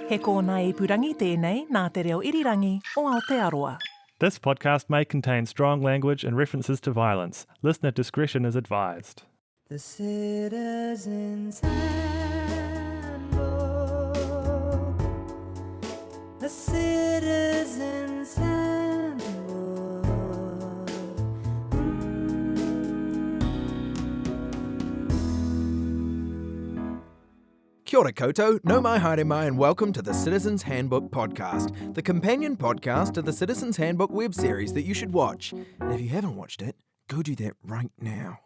He kōna ipurangi tēnei nā te reo irirangi o Aotearoa. This podcast may contain strong language and references to violence. Listener discretion is advised. The Citizen's Handbook. The Citizen's Handbook. Kia ora koutou, no mai haere mai and welcome to the Citizen's Handbook podcast, the companion podcast to the Citizen's Handbook web series that you should watch. And if you haven't watched it, go do that right now.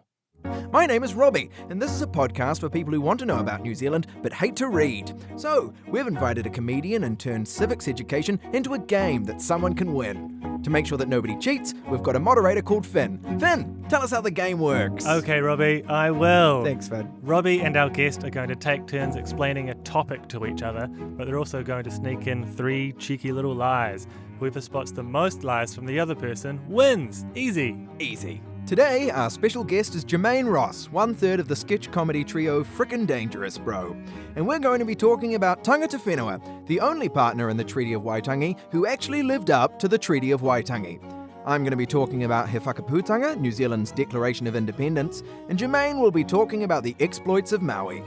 My name is Robbie, and this is a podcast for people who want to know about New Zealand but hate to read. So, we've invited a comedian and turned civics education into a game that someone can win. To make sure that nobody cheats, we've got a moderator called Finn. Finn, tell us how the game works. Okay, Robbie, I will. Thanks, Finn. Robbie and our guest are going to take turns explaining a topic to each other, but they're also going to sneak in 3 cheeky little lies. Whoever spots the most lies from the other person wins. Easy. Easy. Today, our special guest is Jamaine Ross, 1/3 of the sketch comedy trio Frickin' Dangerous Bro. And we're going to be talking about tangata whenua, the only partner in the Treaty of Waitangi who actually lived up to the Treaty of Waitangi. I'm going to be talking about He Whakaputanga, New Zealand's Declaration of Independence, and Jamaine will be talking about the exploits of Maui.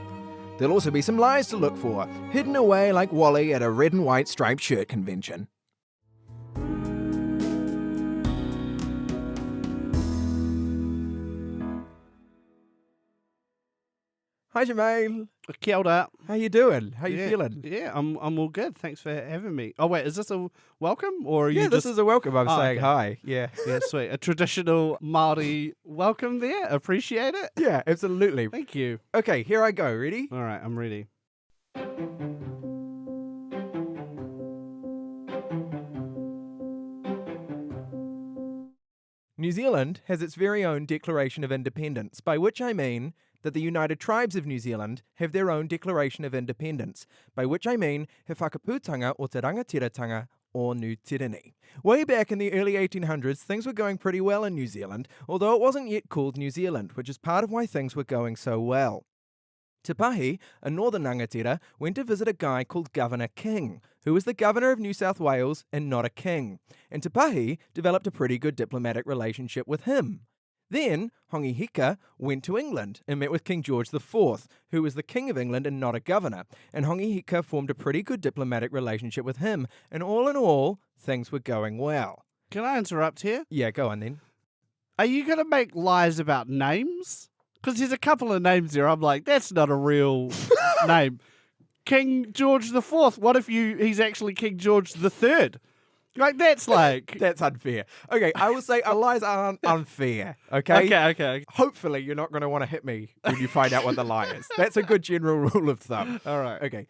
There'll also be some lies to look for, hidden away like Wally at a red and white striped shirt convention. Hi Jamaine. Kia ora. How you doing? How you feeling? Yeah, I'm all good. Thanks for having me. Oh wait, is this a welcome or are you This just... is a welcome. I'm saying okay. hi. Yeah. Yeah, sweet. A traditional Māori welcome there. Appreciate it. Yeah, absolutely. Thank you. Okay, here I go. Ready? All right, I'm ready. New Zealand has its very own Declaration of Independence, by which I mean that the United Tribes of New Zealand have their own Declaration of Independence, by which I mean He Whakaputanga o te rangatiratanga o New Tirini. Way back in the early 1800s, things were going pretty well in New Zealand, although it wasn't yet called New Zealand, which is part of why things were going so well. Te Pahi, a northern rangatira, went to visit a guy called Governor King, who was the governor of New South Wales and not a king, and Te Pahi developed a pretty good diplomatic relationship with him. Then, Hongi Hika went to England and met with King George IV, who was the King of England and not a governor, and Hongi Hika formed a pretty good diplomatic relationship with him, and all in all, things were going well. Can I interrupt here? Yeah, go on then. Are you going to make lies about names? Because there's a couple of names there. I'm like, that's not a real name. King George IV. What if he's actually King George III? Like, that's like... That's unfair. Okay, I will say our lies aren't unfair, okay? Okay. Hopefully you're not going to want to hit me when you find out what the lie is. That's a good general rule of thumb. All right. Okay.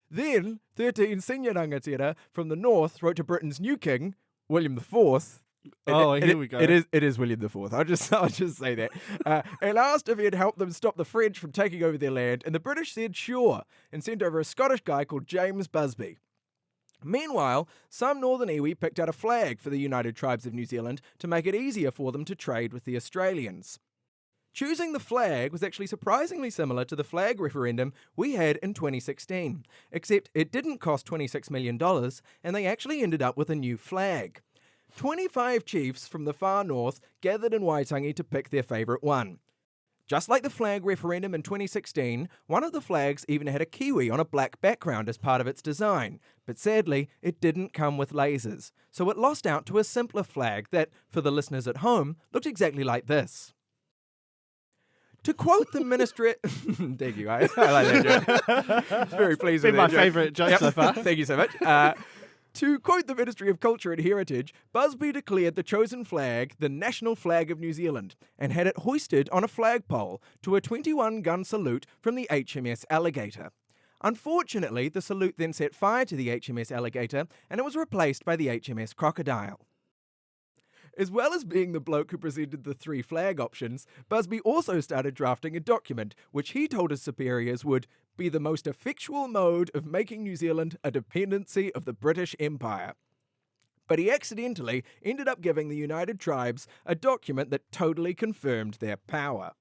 Then, 13 senior rangatira from the north wrote to Britain's new king, William IV. Here we go. It is William IV. I'll just say that. And asked if he'd help them stop the French from taking over their land, and the British said sure, and sent over a Scottish guy called James Busby. Meanwhile, some northern iwi picked out a flag for the United Tribes of New Zealand to make it easier for them to trade with the Australians. Choosing the flag was actually surprisingly similar to the flag referendum we had in 2016, except it didn't cost $26 million, and they actually ended up with a new flag. 25 chiefs from the far north gathered in Waitangi to pick their favourite one. Just like the flag referendum in 2016, one of the flags even had a kiwi on a black background as part of its design, but sadly, it didn't come with lasers, so it lost out to a simpler flag that, for the listeners at home, looked exactly like this. To quote the ministry... Thank you, I like that joke. It's very pleased with Been my that joke. favourite joke so far. Thank you so much. To quote the Ministry of Culture and Heritage, Busby declared the chosen flag the national flag of New Zealand and had it hoisted on a flagpole to a 21-gun salute from the HMS Alligator. Unfortunately, the salute then set fire to the HMS Alligator and it was replaced by the HMS Crocodile. As well as being the bloke who presented the 3 flag options, Busby also started drafting a document which he told his superiors would be the most effectual mode of making New Zealand a dependency of the British Empire. But he accidentally ended up giving the United Tribes a document that totally confirmed their power.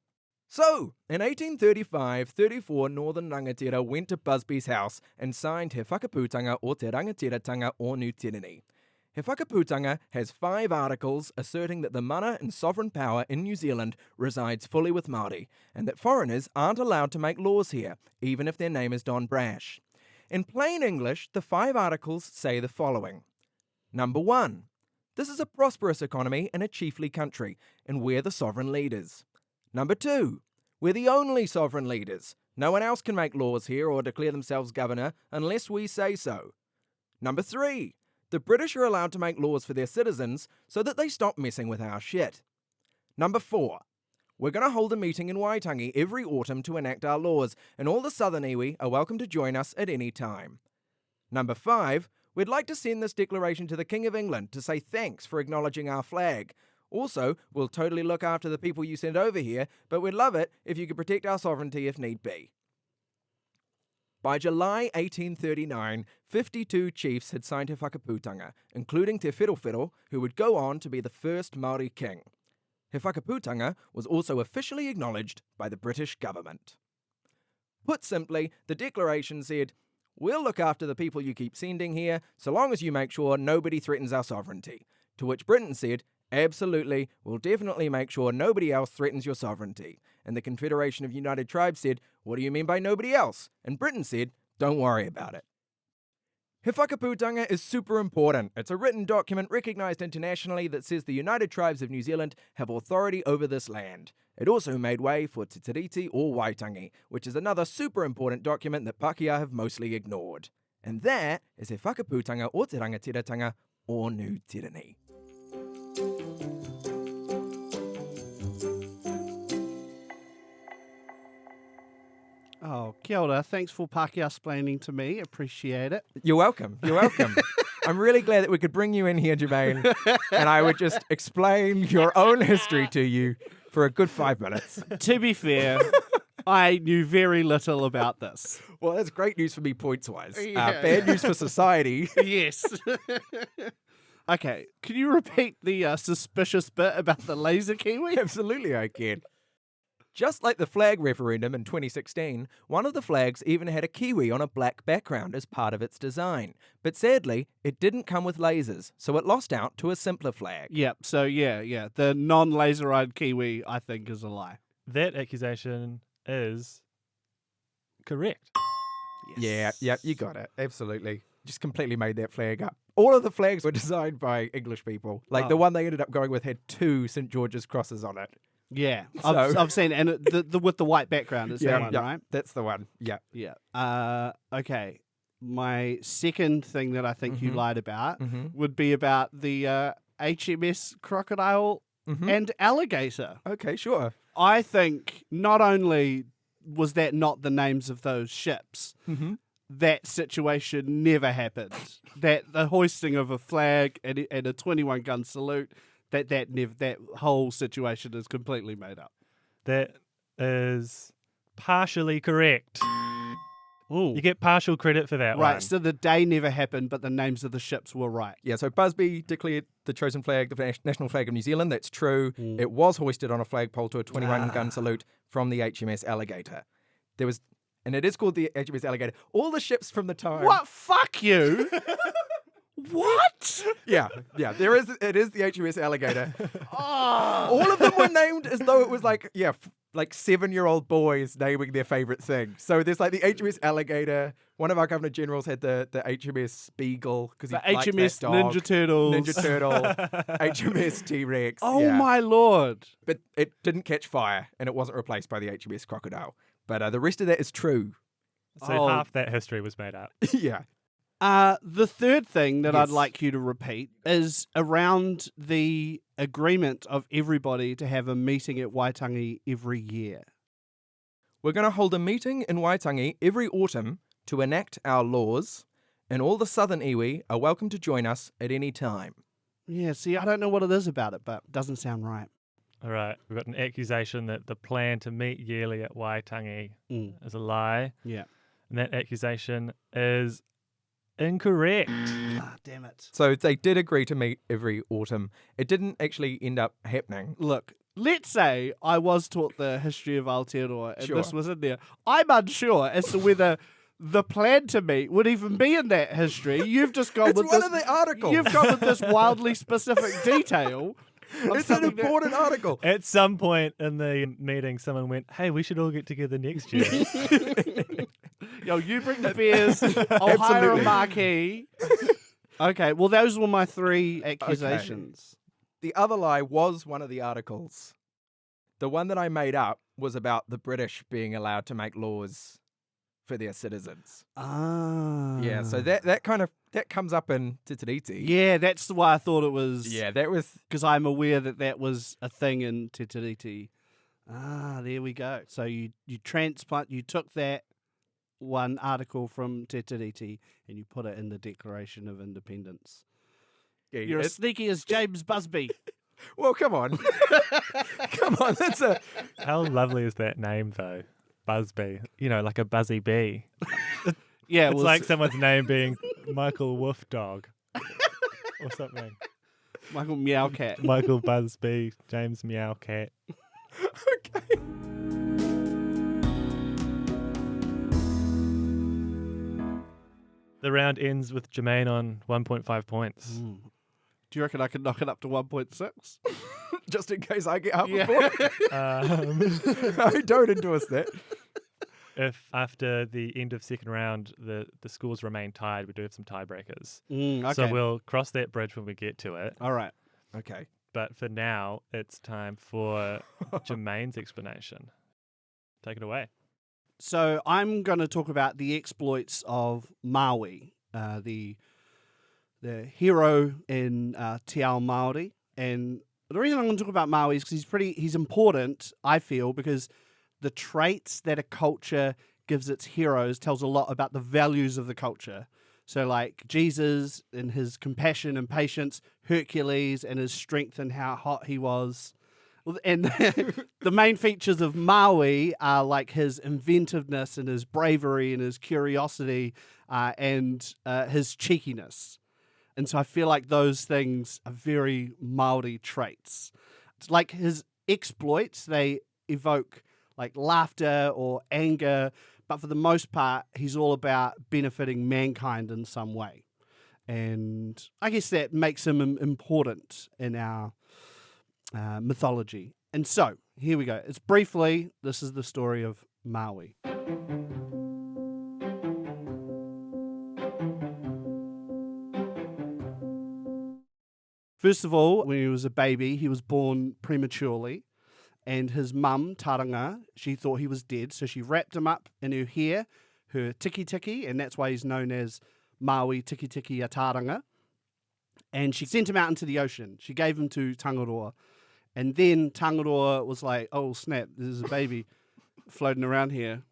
So, in 1835-34, Northern Rangatira went to Busby's house and signed He Whakaputanga o te Rangatiratanga o New Tirini. He Whakaputanga has 5 articles asserting that the mana and sovereign power in New Zealand resides fully with Māori, and that foreigners aren't allowed to make laws here, even if their name is Don Brash. In plain English, the 5 articles say the following. Number 1. This is a prosperous economy in a chiefly country, and we're the sovereign leaders. Number 2. We're the only sovereign leaders. No one else can make laws here or declare themselves governor unless we say so. Number 3. The British are allowed to make laws for their citizens so that they stop messing with our shit. Number 4. We're going to hold a meeting in Waitangi every autumn to enact our laws, and all the southern iwi are welcome to join us at any time. Number 5. We'd like to send this declaration to the King of England to say thanks for acknowledging our flag. Also, we'll totally look after the people you send over here, but we'd love it if you could protect our sovereignty if need be. By July 1839, 52 chiefs had signed He Whakaputanga, including Te Whirowhiro, who would go on to be the first Māori king. He Whakaputanga was also officially acknowledged by the British government. Put simply, the declaration said, "We'll look after the people you keep sending here, so long as you make sure nobody threatens our sovereignty." To which Britain said, "Absolutely, we'll definitely make sure nobody else threatens your sovereignty." And the Confederation of United Tribes said, "What do you mean by nobody else?" And Britain said, "Don't worry about it." He Whakaputanga is super important. It's a written document recognised internationally that says the United Tribes of New Zealand have authority over this land. It also made way for Te Tiriti or Waitangi, which is another super important document that Pākehā have mostly ignored. And that is He Whakaputanga o te Rangatiratanga o New Tirini. Oh, kia ora. Thanks for Pākehā explaining to me. Appreciate it. You're welcome. You're welcome. I'm really glad that we could bring you in here, Jamaine, and I would just explain your own history to you for a good 5 minutes. To be fair, I knew very little about this. Well, that's great news for me points-wise. Yeah. Bad news for society. Yes. Okay, can you repeat the suspicious bit about the laser kiwi? Absolutely, I can. Just like the flag referendum in 2016, one of the flags even had a kiwi on a black background as part of its design. But sadly, it didn't come with lasers, so it lost out to a simpler flag. Yep, so yeah. The non-laser-eyed kiwi, I think, is a lie. That accusation is correct. Yeah, you got it. Absolutely. Just completely made that flag up. All of the flags were designed by English people. Like the one they ended up going with had 2 St. George's crosses on it. Yeah, So- I've seen it, and the with the white background is that one, right? That's the one. Yeah. Yeah. Okay. My second thing that I think you Mhm. lied about Mm-hmm. would be about the HMS Crocodile Mm-hmm. and Alligator. Okay, sure. I think not only was that not the names of those ships, Mm-hmm. that situation never happened. That the hoisting of a flag and a 21 gun salute, that whole situation is completely made up. That is partially correct. Ooh. You get partial credit for that Right, one. so the day never happened, but the names of the ships were right. Yeah, so Busby declared the chosen flag the national flag of New Zealand. That's true. Mm. It was hoisted on a flagpole to a 21 gun Ah. salute from the HMS Alligator. And it is called the HMS Alligator. All the ships from the time. What? Fuck you! What? Yeah. It is the HMS Alligator. Oh. All of them were named as though it was like 7-year-old boys naming their favorite thing. So there's like the HMS Alligator. One of our Governor Generals had the HMS Beagle because he The liked HMS that dog. Ninja Turtles. Ninja Turtle, HMS T-Rex. Oh yeah. my lord. But it didn't catch fire, and it wasn't replaced by the HMS Crocodile. But the rest of that is true. So Oh. half that history was made up. Yeah. The third thing that I'd Yes. like you to repeat is around the agreement of everybody to have a meeting at Waitangi every year. We're going to hold a meeting in Waitangi every autumn to enact our laws, and all the southern iwi are welcome to join us at any time. Yeah, see, I don't know what it is about it, but it doesn't sound right. All right, we've got an accusation that the plan to meet yearly at Waitangi Mm, is a lie, yeah. and that accusation is incorrect. Ah, damn it. So they did agree to meet every autumn. It didn't actually end up happening. Look, let's say I was taught the history of Aotearoa and this Sure. was in there. I'm unsure as to whether the plan to meet would even be in that history. You've just gone It's with one this. of the articles. You've gone with this wildly specific detail. of It's an something that- important article. At some point in the meeting, someone went, "Hey, we should all get together next year." Yo, you bring the beers. I'll hire a Absolutely. marquee. Okay, well, those were my 3 accusations. The other lie was one of the articles. The one that I made up was about the British being allowed to make laws for their citizens. Ah. Yeah, so that comes up in Te Tiriti. Yeah, that's why I thought it was. Yeah, that was Because I'm aware that was a thing in Te Tiriti. Ah, there we go. So you took that one article from Te Tiriti and you put it in the Declaration of Independence. yeah, You're as it's- sneaky as James Busby. well, come on. Come on, that's a How lovely is that name, though? Busby. You know, like a buzzy bee. Yeah, It's like someone's name being Michael Wolf Dog or something. Michael Meowcat. Michael Busby, James Meowcat. okay. The round ends with Jamaine on 1.5 points. Do you reckon I can knock it up to 1.6? Just in case I get half Yeah. a point. I don't endorse that. If after the end of second round the scores remain tied, we do have some tiebreakers. Okay. So we'll cross that bridge when we get to it. All right. Okay. But for now, it's time for Jamaine's explanation. Take it away. So I'm going to talk about the exploits of Maui, the hero in Te Ao Māori. And the reason I'm going to talk about Maui is because he's important, I feel, because the traits that a culture gives its heroes tells a lot about the values of the culture. So like Jesus and his compassion and patience, Hercules and his strength and how hot he was. And the main features of Maui are like his inventiveness and his bravery and his curiosity and his cheekiness. And so I feel like those things are very Māori traits. It's like his exploits, they evoke like laughter or anger, but for the most part, he's all about benefiting mankind in some way. And I guess that makes him important in our mythology. And so, here we go. It's briefly, this is the story of Maui. First of all, when he was a baby, he was born prematurely. And his mum, Taranga, she thought he was dead. So she wrapped him up in her hair, her tiki tiki, and that's why he's known as Maui Tiki Tiki a Taranga. And she sent him out into the ocean. She gave him to Tangaroa. And then Tangaroa was like, oh, snap, there's a baby floating around here.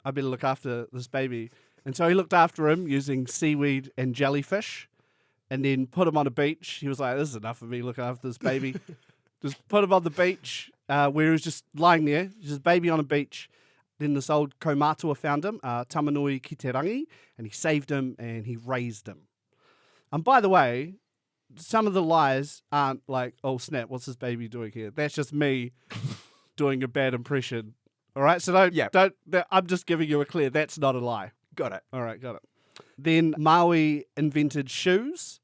I better look after this baby. And so he looked after him using seaweed and jellyfish and then put him on a beach. He was like, this is enough of me looking after this baby. Just put him on the beach where he was just lying there, just a baby on a beach. Then this old kaumātua found him, Tamanui ki te rangi, and he saved him and he raised him. And by the way, some of the lies aren't like, oh snap, what's this baby doing here? That's just me doing a bad impression. All right, so I'm just giving you a clear, that's not a lie. Got it. All right, got it. Then Maui invented shoes.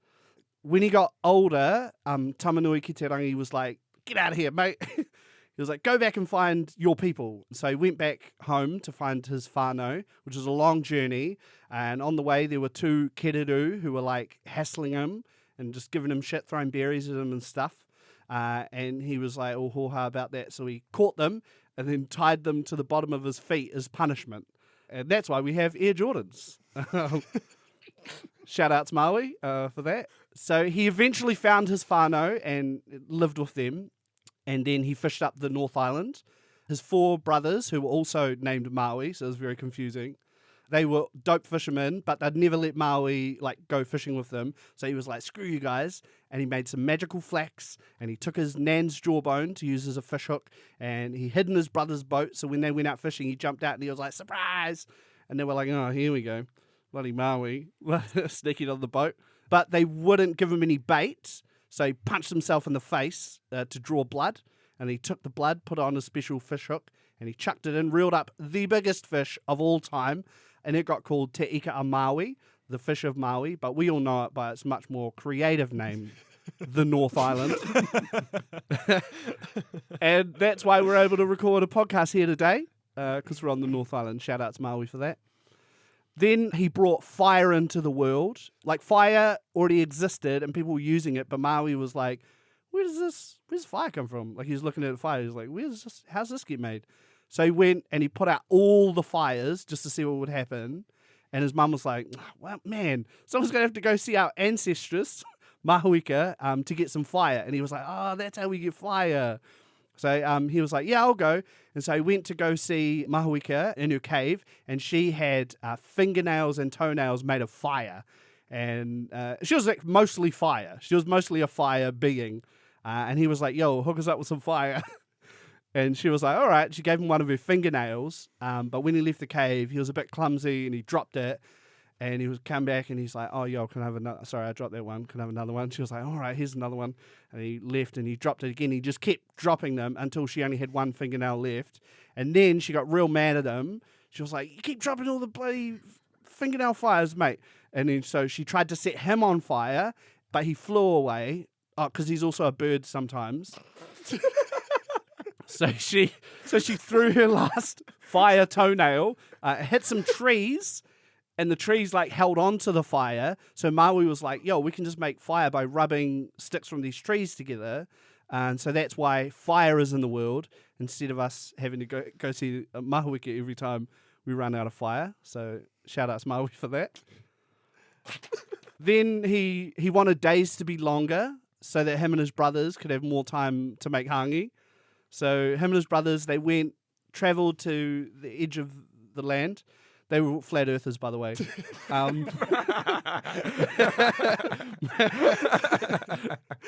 When he got older, Tamanui ki te rangi was like, get out of here, mate. He was like, go back and find your people. So he went back home to find his whānau, which was a long journey. And on the way, there were 2 kereru who were like hassling him and just giving him shit, throwing berries at him and stuff. And he was like, oh, ho-ha about that. So he caught them and then tied them to the bottom of his feet as punishment. And that's why we have Air Jordans. Shout out to Maui for that. So he eventually found his whānau and lived with them. And then he fished up the North Island. His 4 brothers, who were also named Maui, so it was very confusing. They were dope fishermen, but they'd never let Maui like go fishing with them. So he was like, screw you guys. And he made some magical flax. And he took his nan's jawbone to use as a fish hook. And he hid in his brother's boat. So when they went out fishing, he jumped out and he was like, surprise. And they were like, oh, here we go. Bloody Maui sneaking on the boat. But they wouldn't give him any bait. So he punched himself in the face to draw blood. and he took the blood, put it on a special fish hook, and he chucked it in, reeled up the biggest fish of all time, and it got called Te Ika a Maui, the fish of Maui, but we all know it by its much more creative name, the North Island. And that's why we're able to record a podcast here today, because we're on the North Island. Shout out to Maui for that. Then he brought fire into the world. Like, fire already existed and people were using it, but Maui was like, where's fire come from? Like, he was looking at the fire. He was like, how's this get made? So he went and he put out all the fires just to see what would happen. And his mum was like, well, man, someone's going to have to go see our ancestress, Mahuika, to get some fire. And he was like, oh, that's how we get fire. So he was like, yeah, I'll go. And so he went to go see Mahuika in her cave, and she had fingernails and toenails made of fire. And she was like mostly fire. She was mostly a fire being. And he was like, yo, hook us up with some fire. And she was like, all right. She gave him one of her fingernails. But when he left the cave, he was a bit clumsy and he dropped it. And he was come back and he's like, oh, yo, can I have another? Sorry, I dropped that one. Can I have another one? She was like, all right, here's another one. And he left and he dropped it again. He just kept dropping them until she only had one fingernail left. And then she got real mad at him. She was like, you keep dropping all the bloody fingernail fires, mate. And then so she tried to set him on fire, but he flew away. Oh, because he's also a bird sometimes. So she threw her last fire toenail, hit some trees, and the trees like held on to the fire. So Maui was like, yo, we can just make fire by rubbing sticks from these trees together. And so that's why fire is in the world, instead of us having to go see Mahuika every time we run out of fire. So shout out to Maui for that. Then he wanted days to be longer so that him and his brothers could have more time to make hangi. So him and his brothers, they travelled to the edge of the land. They were flat earthers, by the way. So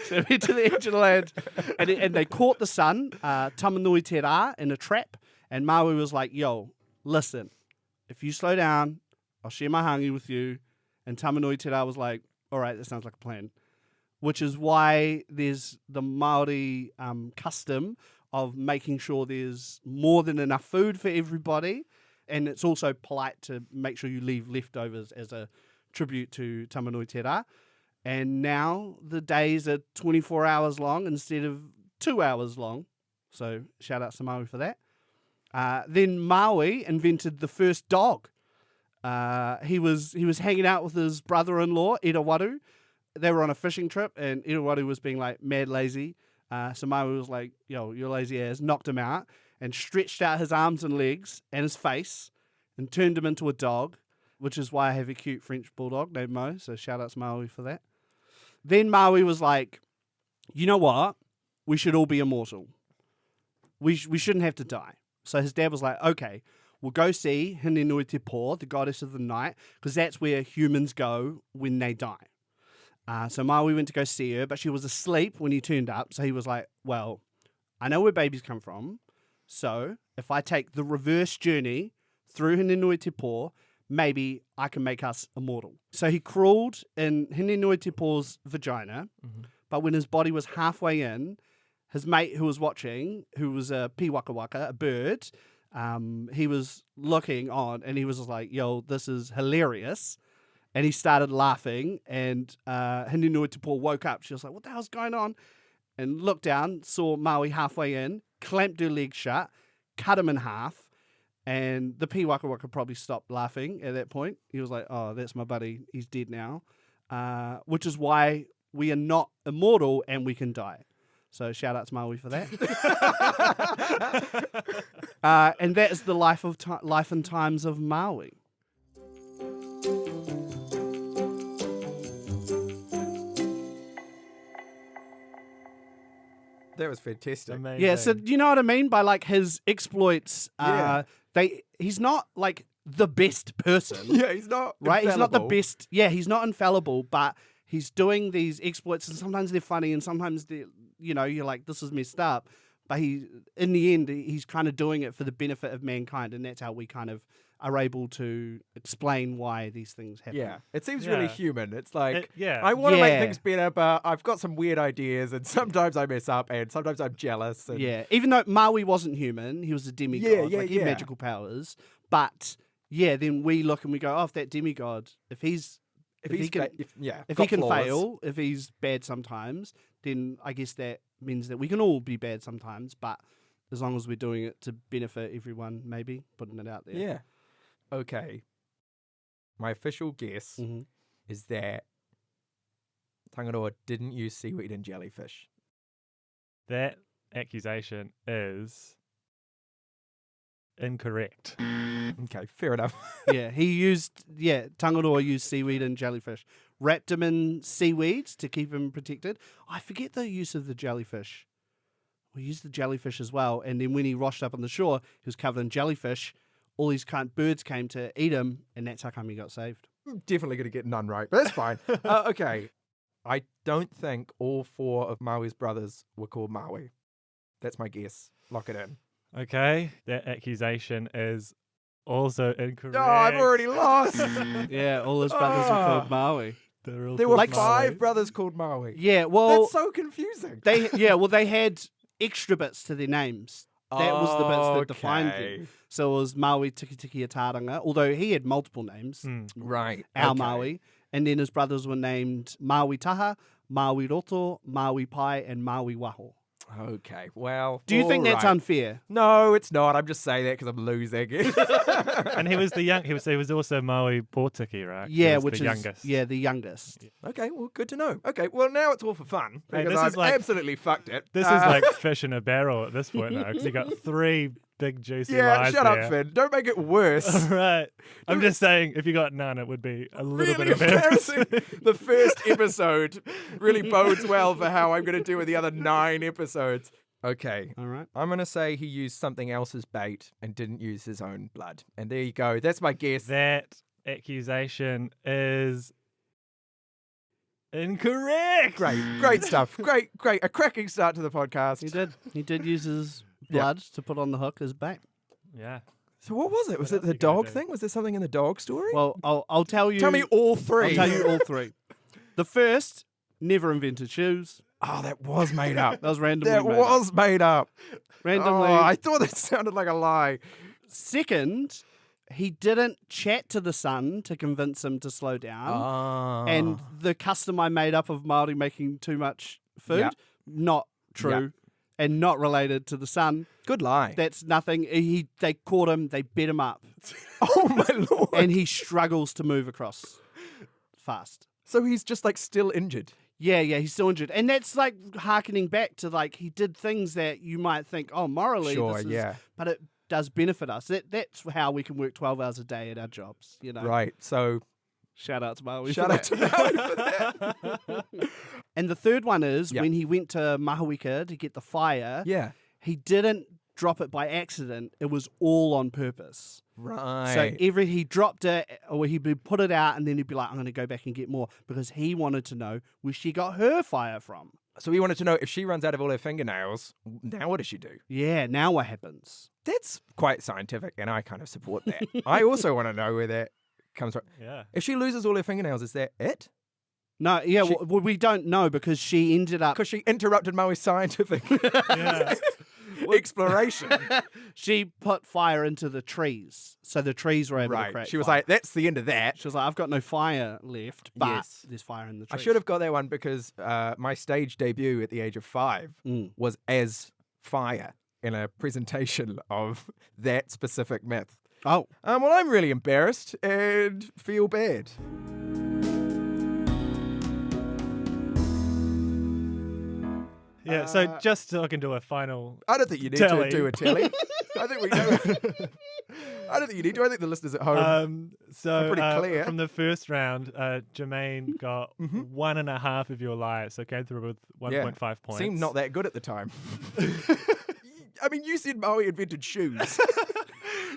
they went to the edge of the land, and they caught the sun, Tamanui Te Rā, in a trap. And Maui was like, yo, listen, if you slow down, I'll share my hangi with you. And Tamanui Te Rā was like, all right, that sounds like a plan. Which is why there's the Māori custom of making sure there's more than enough food for everybody. And it's also polite to make sure you leave leftovers as a tribute to Tamanui Te Rā. And now the days are 24 hours long instead of 2 hours long. So shout out to Maui for that. Then Maui invented the first dog. He was hanging out with his brother-in-law, Irawaru. They were on a fishing trip, and Irawaru was being like mad lazy. So Maui was like, yo, you're lazy ass, knocked him out, and stretched out his arms and legs and his face and turned him into a dog, which is why I have a cute French bulldog named Mo. So shout out to Maui for that. Then Maui was like, you know what? We should all be immortal. We shouldn't have to die. So his dad was like, okay, we'll go see Hinenui Te Po, the goddess of the night, because that's where humans go when they die. So Maui went to go see her, but she was asleep when he turned up. So he was like, well, I know where babies come from. So if I take the reverse journey through Hinenui Te Po, maybe I can make us immortal. So he crawled in Hinenui Te Po's vagina, but when his body was halfway in, his mate who was watching, who was a piwakawaka, a bird, he was looking on and he was like, yo, this is hilarious. And he started laughing, and Hinenui Te Po woke up. She was like, what the hell's going on? And looked down, saw Maui halfway in, clamped her leg shut, cut him in half, and the piwakawaka probably stopped laughing at that point. He was like, oh, that's my buddy. He's dead now. Which is why we are not immortal and we can die. So shout out to Maui for that. And that is the life and times of Maui. That was fantastic. Amazing. Yeah, so do you know what I mean by like his exploits? Yeah. He's not like the best person. Yeah, he's not right. infallible. He's not the best. Yeah, he's not infallible, but he's doing these exploits, and sometimes they're funny, and sometimes they, you're like, this is messed up. But in the end, he's kind of doing it for the benefit of mankind, and that's how we kind of are able to explain why these things happen. Yeah, it seems really Yeah. human. It's like, Yeah. I want to make Yeah. things better, but I've got some weird ideas, and sometimes I mess up, and sometimes I'm jealous. And Yeah, even though Maui wasn't human, he was a demigod. Yeah, like, he had yeah. magical powers. But yeah, then we look and we go, oh, if that demigod, if he can, if if he can fail, if he's bad sometimes, then I guess that means that we can all be bad sometimes. But as long as we're doing it to benefit everyone, maybe putting it out there. yeah. Okay. My official guess hmm is that Tangaroa didn't use seaweed and jellyfish. That accusation is incorrect. Okay, fair enough. Yeah, Tangaroa used seaweed and jellyfish. Wrapped him in seaweed to keep him protected. I forget the use of the jellyfish. We used the jellyfish as well. And then when he washed up on the shore, he was covered in jellyfish. All these birds came to eat him, and that's how come he got saved. I'm definitely going to get none right, but that's fine. Okay. I don't think all 4 of Maui's brothers were called Maui. That's my guess. Lock it in. Okay, that accusation is also incorrect. Oh, I've already lost. Yeah, all his brothers were called Maui. They're all There were called 5 Maui. brothers called Maui. Yeah, well, That's so confusing. they had extra bits to their names. That was the bits that defined Okay. them. So it was Maui Tiki Tiki Ataranga, although he had multiple names. Mm. Right. Our okay. Maui. And then his brothers were named Maui Taha, Maui Roto, Maui Pai, and Maui Waho. Okay. Well, Do you think that's all right. unfair? No, it's not. I'm just saying that because I'm losing. And he was the young. He was also Maui Pōtiki, right? He Yeah, was which the is youngest. the youngest. Okay, well, good to know. Okay, well, now it's all for fun Hey, because this I've is like- absolutely fucked it. This is like fish in a barrel at this point now, because you got 3 big juicy yeah. lies Shut there. up, Finn. Don't make it worse. All right. I'm just saying, if you got none, it would be a little Really bit embarrassing. The first episode really bodes well for how I'm going to do with the other 9 episodes. Okay, All right. I'm going to say he used something else's bait and didn't use his own blood. And there you go. That's my guess. That accusation is incorrect. Great stuff. Great. A cracking start to the podcast. He did. He did use his Yeah. blood to put on the hook as bait. Yeah. So what was it? Was What it else the you gonna dog do? thing? Was there something in the dog story? Well, I'll tell you. Tell me all 3. I'll tell you all 3. The first, never invented shoes. Oh, that was made up. That was randomly That made was made up. up. Randomly. Oh, I thought that sounded like a lie. Second, he didn't chat to the sun to convince him to slow down. Ah. And the custom I made up of Māori making too much food, Yeah. not true. And not related to the sun. Good lie. That's nothing. They caught him, they beat him up, Oh my lord. and he struggles to move across fast. So he's just like still injured. Yeah, he's still injured. And that's like harkening back to like he did things that you might think, oh, morally, Sure, this is, yeah. but it does benefit us. That's how we can work 12 hours a day at our jobs, you know. Right. So Shout out to Maui. shout out to Maui for that. And the third one is Yeah. when he went to Mahawika to get the fire, Yeah. he didn't drop it by accident. It was all on purpose. Right. So he dropped it, or he'd put it out, and then he'd be like, I'm going to go back and get more, because he wanted to know where she got her fire from. So we wanted to know if she runs out of all her fingernails, now what does she do? Yeah, now what happens? That's quite scientific, and I kind of support that. I also want to know where that comes from. Yeah. If she loses all her fingernails, is that it? No, yeah, She- well, we don't know because she ended up. Because she interrupted Maui's scientific Yeah. exploration. She put fire into the trees, so the trees were able to Right. create She was fire. like, that's the end of that. She was like, I've got no fire left, but Yes. there's fire in the I trees. should have got that one because my stage debut at the age of 5 Mm. was as fire in a presentation of that specific myth. Oh, Well, I'm really embarrassed and feel bad. Yeah. So just so I can do a final. I don't think you need Telly. to do a telly. I think we do. I don't think you need to. I think the listeners at home. So pretty clear. from the first round, Jamaine got 1.5 of your lies, so came through with 1.5 points. Seemed not that good at the time. I mean, you said Maui invented shoes.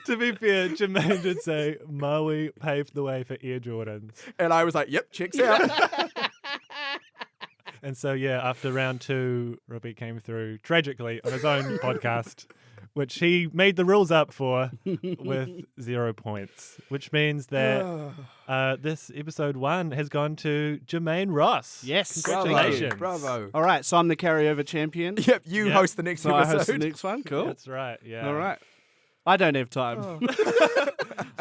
To be fair, Jamaine did say Maui paved the way for Air Jordans. And I was like, yep, checks out. And so, yeah, after round 2, Robbie came through tragically on his own podcast which he made the rules up for with 0 points, which means that this episode 1 has gone to Jamaine Ross. Yes. Congratulations. Bravo. All right, so I'm the carryover champion. Yep, you Yep. host the next So I episode. host the next one. Cool. That's right, yeah. All right. I don't have time. Oh.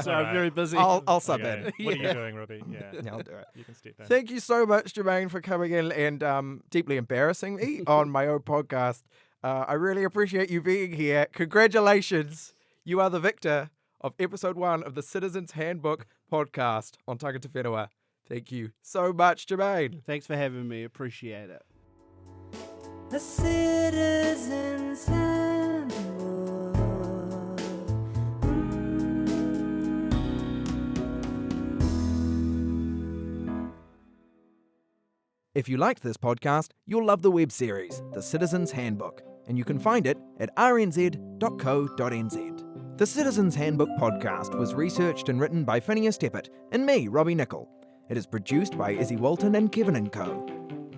So All I'm right. very busy. I'll sub Okay. in. What are you doing, Robbie? Yeah, Yeah, I'll do it. you can step in. Thank you so much, Jamaine, for coming in and deeply embarrassing me on my own podcast. I really appreciate you being here. Congratulations. You are the victor of episode 1 of the Citizens Handbook podcast on Tangata Whenua. Thank you so much, Jamaine. Thanks for having me. Appreciate it. The Citizen's Handbook. If you liked this podcast, you'll love the web series, The Citizens Handbook, and you can find it at rnz.co.nz. The Citizens Handbook podcast was researched and written by Phineas Teppert and me, Robbie Nicol. It is produced by Izzy Walton and Kevin & Co.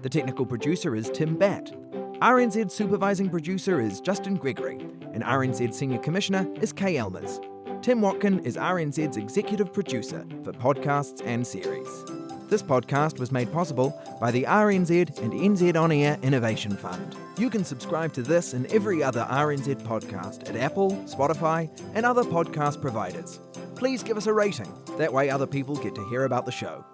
The technical producer is Tim Batt. RNZ supervising producer is Justin Gregory, and RNZ senior commissioner is Kay Elmers. Tim Watkin is RNZ's executive producer for podcasts and series. This podcast was made possible by the RNZ and NZ On Air Innovation Fund. You can subscribe to this and every other RNZ podcast at Apple, Spotify, and other podcast providers. Please give us a rating. That way other people get to hear about the show.